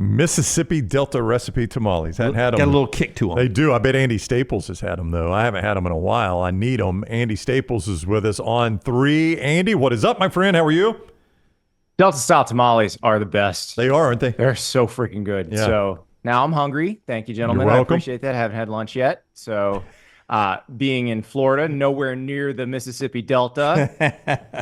Mississippi Delta recipe tamales. Hadn't had them. Got a little kick to them. They do. I bet Andy Staples has had them, though. I haven't had them in a while. I need them. Andy Staples is with us on 3. Andy, what is up, my friend? How are you? Delta-style tamales are the best. They are, aren't they? They're so freaking good. Yeah. So now I'm hungry. Thank you, gentlemen. You're welcome. I appreciate that. I haven't had lunch yet. So being in Florida, nowhere near the Mississippi Delta,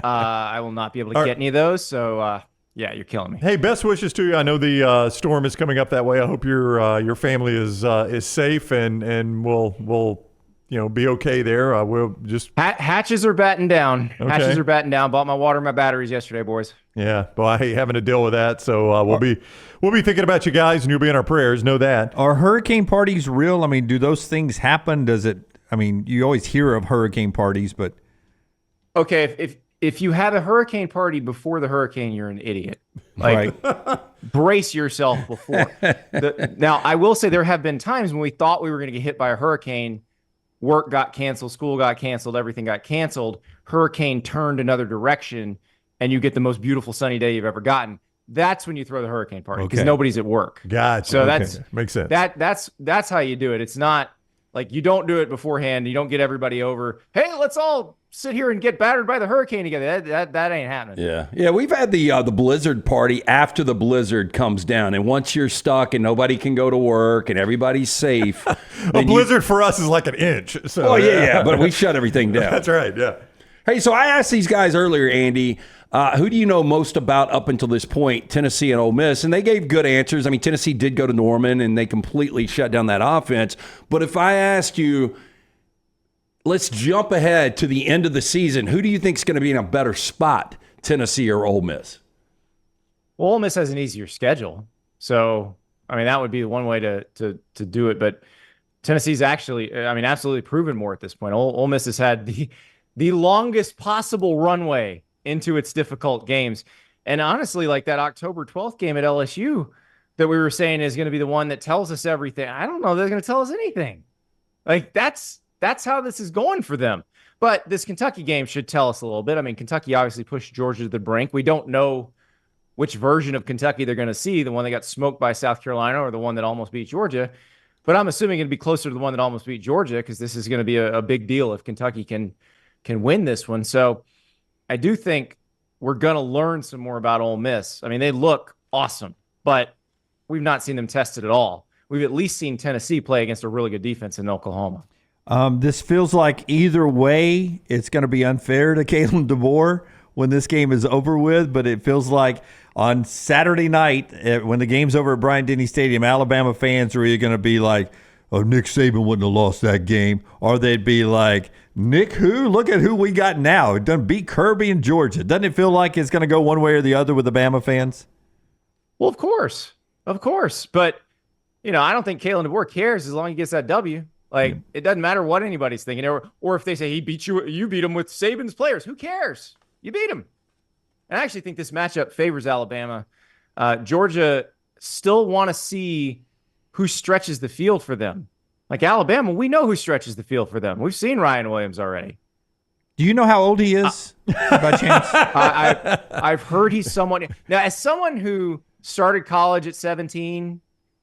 I will not be able to get any of those. So, yeah, you're killing me. Hey, best wishes to you. I know the storm is coming up that way. I hope your family is safe and will be okay there. We'll just hatches are batting down. Okay. Hatches are batting down. Bought my water and my batteries yesterday, boys. Yeah, well, I hate having to deal with that. So we'll be thinking about you guys, and you'll be in our prayers. Know that. Are hurricane parties real? I mean, do those things happen? Does it? I mean, you always hear of hurricane parties, but okay, if you had a hurricane party before the hurricane, you're an idiot. Like, brace yourself before. Now, I will say there have been times when we thought we were going to get hit by a hurricane. Work got canceled, school got canceled, everything got canceled. Hurricane turned another direction, and you get the most beautiful sunny day you've ever gotten. That's when you throw the hurricane party because nobody's at work. Gotcha. So makes sense. That's how you do it. It's not like you don't do it beforehand. You don't get everybody over. Hey, let's all sit here and get battered by the hurricane together. That ain't happening. Yeah. We've had the blizzard party after the blizzard comes down, and once you're stuck and nobody can go to work and everydy's safe, a blizzard for us is like an inch. So yeah, but we shut everything down. That's right. Yeah. Hey, so I asked these guys earlier, Andy, who do you know most about up until this point, Tennessee and Ole Miss? And they gave good answers. I mean, Tennessee did go to Norman, and they completely shut down that offense. But if I asked you, let's jump ahead to the end of the season, who do you think is going to be in a better spot, Tennessee or Ole Miss? Well, Ole Miss has an easier schedule. So, I mean, that would be one way to do it. But Tennessee's actually, absolutely proven more at this point. Ole Miss has had the longest possible runway into its difficult games. And honestly, like that October 12th game at LSU that we were saying is going to be the one that tells us everything. I don't know if they're going to tell us anything. Like that's how this is going for them. But this Kentucky game should tell us a little bit. I mean, Kentucky obviously pushed Georgia to the brink. We don't know which version of Kentucky they're going to see, the one that got smoked by South Carolina or the one that almost beat Georgia. But I'm assuming it'll be closer to the one that almost beat Georgia because this is going to be a big deal if Kentucky can win this one. So I do think we're going to learn some more about Ole Miss. I mean, they look awesome, but we've not seen them tested at all. We've at least seen Tennessee play against a really good defense in Oklahoma. This feels like either way, it's going to be unfair to Kalen DeBoer when this game is over with, but it feels like on Saturday night, when the game's over at Bryant-Denny Stadium, Alabama fans are either going to be like, oh, Nick Saban wouldn't have lost that game, or they'd be like, Nick who? Look at who we got now. It doesn't beat Kirby and Georgia. Doesn't it feel like it's going to go one way or the other with the Bama fans? Well, of course. But, I don't think Kalen DeBoer cares as long as he gets that W. Like, it doesn't matter what anybody's thinking. Or if they say he beat you beat him with Saban's players. Who cares? You beat him. And I actually think this matchup favors Alabama. Georgia still want to see who stretches the field for them. Like Alabama, we know who stretches the field for them. We've seen Ryan Williams already. Do you know how old he is by chance? I've heard he's someone. Now, as someone who started college at 17,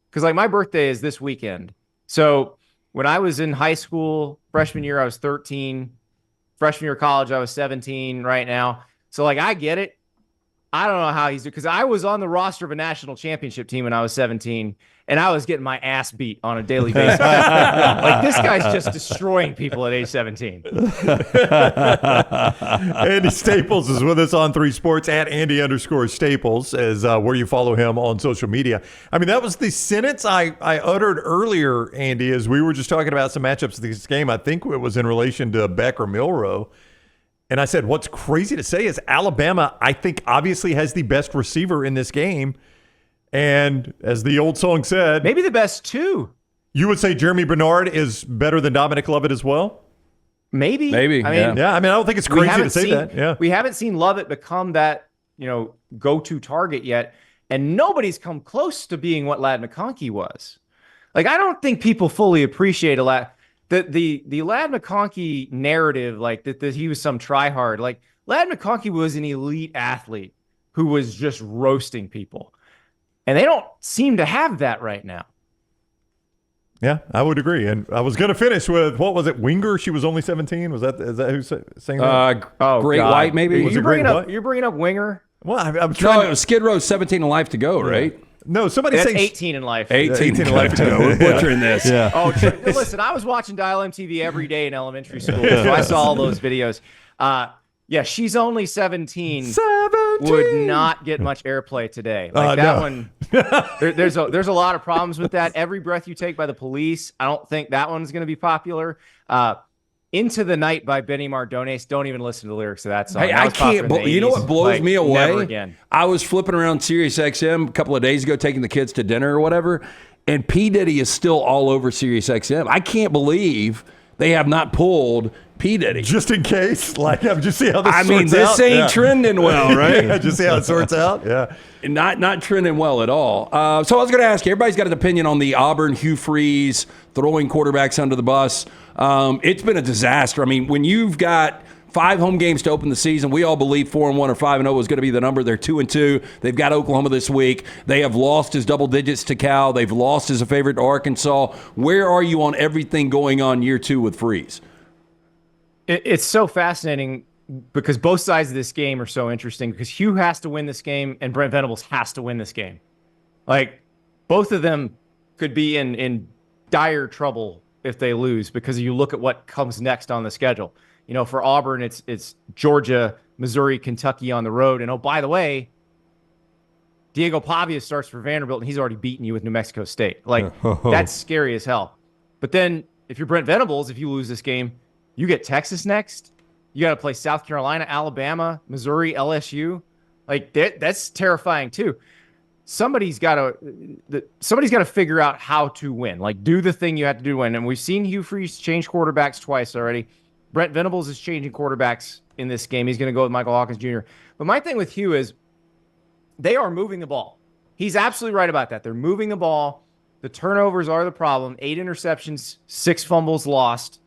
because like my birthday is this weekend. So when I was in high school, freshman year, I was 13. Freshman year of college, I was 17 right now. So like I get it. I don't know how he's doing because I was on the roster of a national championship team when I was 17, and I was getting my ass beat on a daily basis. Like this guy's just destroying people at age 17. Andy Staples is with us on 3 Sports at Andy_Staples as where you follow him on social media. I mean, that was the sentence I uttered earlier, Andy, as we were just talking about some matchups of this game. I think it was in relation to Beck or Milroe. And I said, what's crazy to say is Alabama, I think, obviously has the best receiver in this game. And as the old song said, maybe the best two. You would say Jeremy Bernard is better than Dominic Lovett as well? Maybe. I mean, I don't think it's crazy to say that. Yeah. We haven't seen Lovett become that, go-to target yet. And nobody's come close to being what Ladd McConkey was. Like, I don't think people fully appreciate the Ladd McConkey narrative, like that he was some tryhard. Like Ladd McConkey was an elite athlete who was just roasting people. And they don't seem to have that right now. Yeah, I would agree. And I was going to finish with, what was it, Winger? She was only 17? Is that who's saying that? Great God. White, maybe? Was it Great White? You're bringing up Winger? Well, I'm No, trying it was Skid Row's 17 in life to go, right? No, somebody That's saying 18 in life. 18 in life to go. We're butchering this. Yeah. Oh, listen, I was watching Dial MTV every day in elementary school, so I saw all those videos. Yeah, she's only 17. 17 would not get much airplay today. Like that no. one, there's a lot of problems with that. Every Breath You Take by the Police, I don't think that one's going to be popular. Into the Night by Benny Mardones. Don't even listen to the lyrics of that song. Hey, That I was popular can't. in the You know 80s. what blows Like, me away? Never again. I was flipping around Sirius XM a couple of days ago, taking the kids to dinner or whatever, and P Diddy is still all over Sirius XM. I can't believe they have not pulled P Diddy. just in case. Like, just see how this I sorts mean, this out. ain't Yeah. trending well, right? Yeah, just see how it sorts out. Yeah. Not trending well at all. So I was going to ask you, everybody's got an opinion on the Auburn Hugh Freeze throwing quarterbacks under the bus. It's been a disaster. I mean, when you've got 5 home games to open the season, we all believe 4-1 or 5-0 was going to be the number. They're 2-2. They've got Oklahoma this week. They have lost as double digits to Cal. They've lost as a favorite to Arkansas. Where are you on everything going on year 2 with Freeze? It's so fascinating because both sides of this game are so interesting because Hugh has to win this game and Brent Venables has to win this game. Like, both of them could be in dire trouble if they lose because you look at what comes next on the schedule. You know, for Auburn, it's Georgia, Missouri, Kentucky on the road. And, oh, by the way, Diego Pavia starts for Vanderbilt, and he's already beaten you with New Mexico State. Like, that's scary as hell. But then if you're Brent Venables, if you lose this game, you get Texas next. You got to play South Carolina, Alabama, Missouri, LSU. Like, that's terrifying, too. Somebody's got to figure out how to win. Like, do the thing you have to do to win. And we've seen Hugh Freeze change quarterbacks twice already. Brent Venables is changing quarterbacks in this game. He's going to go with Michael Hawkins Jr. But my thing with Hugh is they are moving the ball. He's absolutely right about that. They're moving the ball. The turnovers are the problem. 8 interceptions, 6 fumbles lost.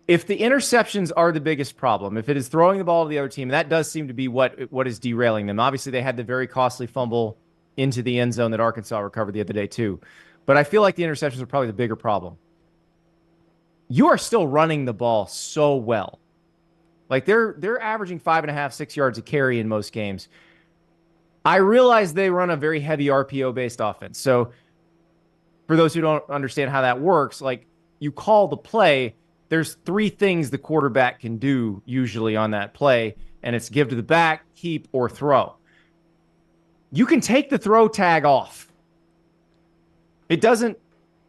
If the interceptions are the biggest problem, if it is throwing the ball to the other team, that does seem to be what is derailing them. Obviously, they had the very costly fumble into the end zone that Arkansas recovered the other day too. But I feel like the interceptions are probably the bigger problem. You are still running the ball so well. Like, they're averaging 5.5, 6 yards a carry in most games. I realize they run a very heavy RPO-based offense. So for those who don't understand how that works, like, you call the play, there's 3 things the quarterback can do usually on that play, and it's give to the back, keep, or throw. You can take the throw tag off. It doesn't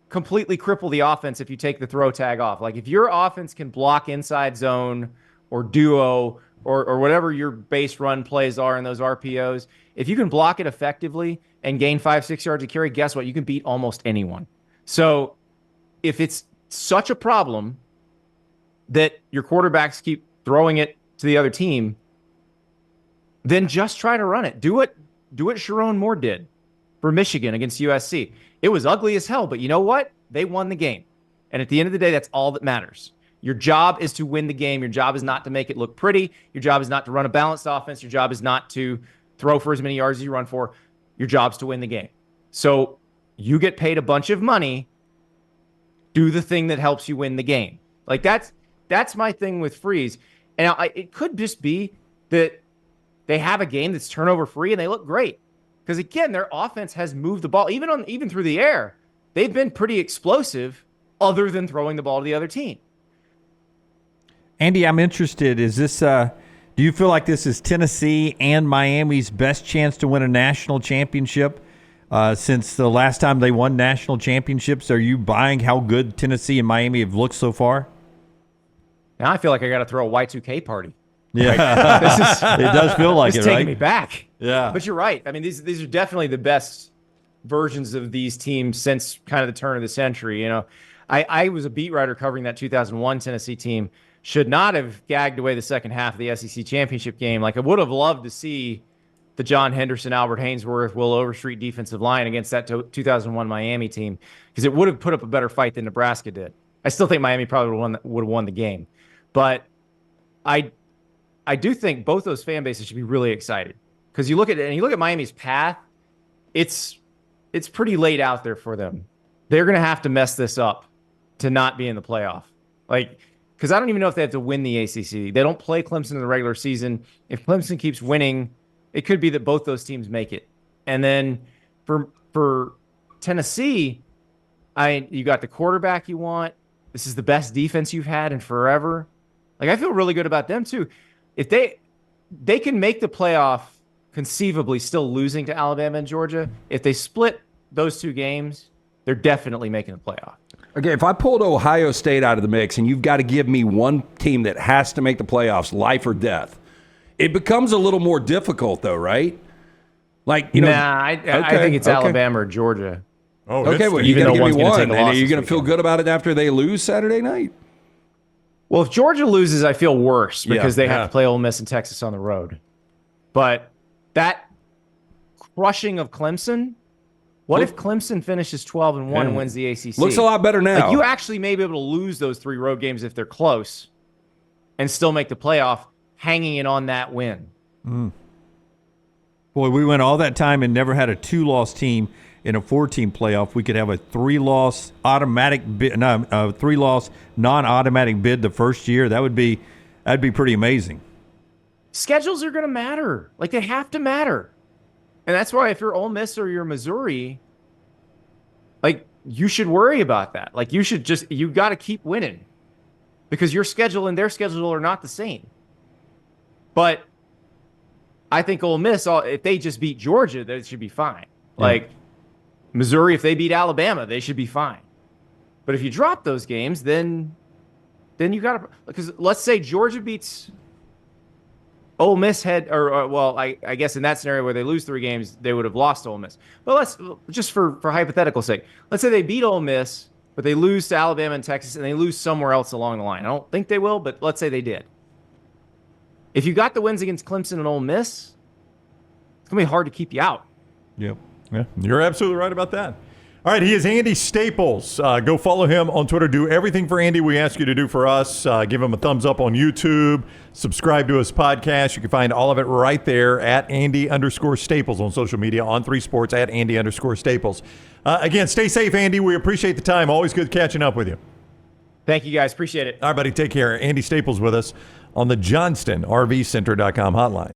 completely cripple the offense if you take the throw tag off. Like, if your offense can block inside zone or duo or whatever your base run plays are in those RPOs, if you can block it effectively and gain 5-6 yards a carry, guess what? You can beat almost anyone. So if it's such a problem that your quarterbacks keep throwing it to the other team, then just try to run it. Do what Sharon Moore did for Michigan against USC. It was ugly as hell, but you know what? They won the game. And at the end of the day, that's all that matters. Your job is to win the game. Your job is not to make it look pretty. Your job is not to run a balanced offense. Your job is not to throw for as many yards as you run for. Your job's to win the game. So you get paid a bunch of money. Do the thing that helps you win the game. Like, that's my thing with Freeze. And it could just be that they have a game that's turnover free and they look great. Because again, their offense has moved the ball even through the air. They've been pretty explosive other than throwing the ball to the other team. Andy, I'm interested. Is this do you feel like this is Tennessee and Miami's best chance to win a national championship since the last time they won national championships? Are you buying how good Tennessee and Miami have looked so far? Now I feel like I got to throw a Y2K party. Yeah, it does feel like it's it, taking right? me back. Yeah, but you're right. I mean, these are definitely the best versions of these teams since kind of the turn of the century. You know, I was a beat writer covering that 2001 Tennessee team. Should not have gagged away the second half of the SEC championship game. Like, I would have loved to see the John Henderson, Albert Haynesworth, Will Overstreet defensive line against that 2001 Miami team, because it would have put up a better fight than Nebraska did. I still think Miami probably would have won the game, but I do think both those fan bases should be really excited, because you look at Miami's path. it's pretty late out there for them. They're going to have to mess this up to not be in the playoff. Like, because I don't even know if they have to win the ACC. They don't play Clemson in the regular season. If Clemson keeps winning, it could be that both those teams make it. And then for Tennessee, you got the quarterback you want. This is the best defense you've had in forever. Like, I feel really good about them too. If they can make the playoff conceivably still losing to Alabama and Georgia. If they split those two games, they're definitely making the playoff. Okay, if I pulled Ohio State out of the mix and you've got to give me one team that has to make the playoffs, life or death, it becomes a little more difficult though, right? Like, you know, I think it's Alabama or Georgia. Oh, okay, well, you got to give me one. And are you going to feel good about it after they lose Saturday night? Well, if Georgia loses, I feel worse because they have to play Ole Miss and Texas on the road. But that crushing of Clemson, what if Clemson finishes 12-1 and wins the ACC? Looks a lot better now. Like, you actually may be able to lose those 3 road games if they're close and still make the playoff, hanging it on that win. Boy, we went all that time and never had a 2-loss team in a 4-team playoff. We could have a 3-loss automatic bid, no, 3-loss non-automatic bid the first year. That'd be pretty amazing. Schedules are going to matter. Like, they have to matter. And that's why if you're Ole Miss or you're Missouri, like, you should worry about that. Like, you got to keep winning because your schedule and their schedule are not the same. But I think Ole Miss, if they just beat Georgia, they should be fine. Yeah. Like, Missouri, if they beat Alabama, they should be fine. But if you drop those games, then you got to, because let's say Georgia beats Ole Miss I guess in that scenario where they lose 3 games, they would have lost to Ole Miss. But let's just for hypothetical sake, let's say they beat Ole Miss, but they lose to Alabama and Texas, and they lose somewhere else along the line. I don't think they will, but let's say they did. If you got the wins against Clemson and Ole Miss, it's gonna be hard to keep you out. Yep. Yeah, you're absolutely right about that. All right, he is Andy Staples. Go follow him on Twitter. Do everything for Andy we ask you to do for us. Give him a thumbs up on YouTube. Subscribe to his podcast. You can find all of it right there at Andy_Staples on social media, on 3 Sports, at Andy_Staples. Again, stay safe, Andy. We appreciate the time. Always good catching up with you. Thank you, guys. Appreciate it. All right, buddy. Take care. Andy Staples with us on the JohnstonRVCenter.com hotline.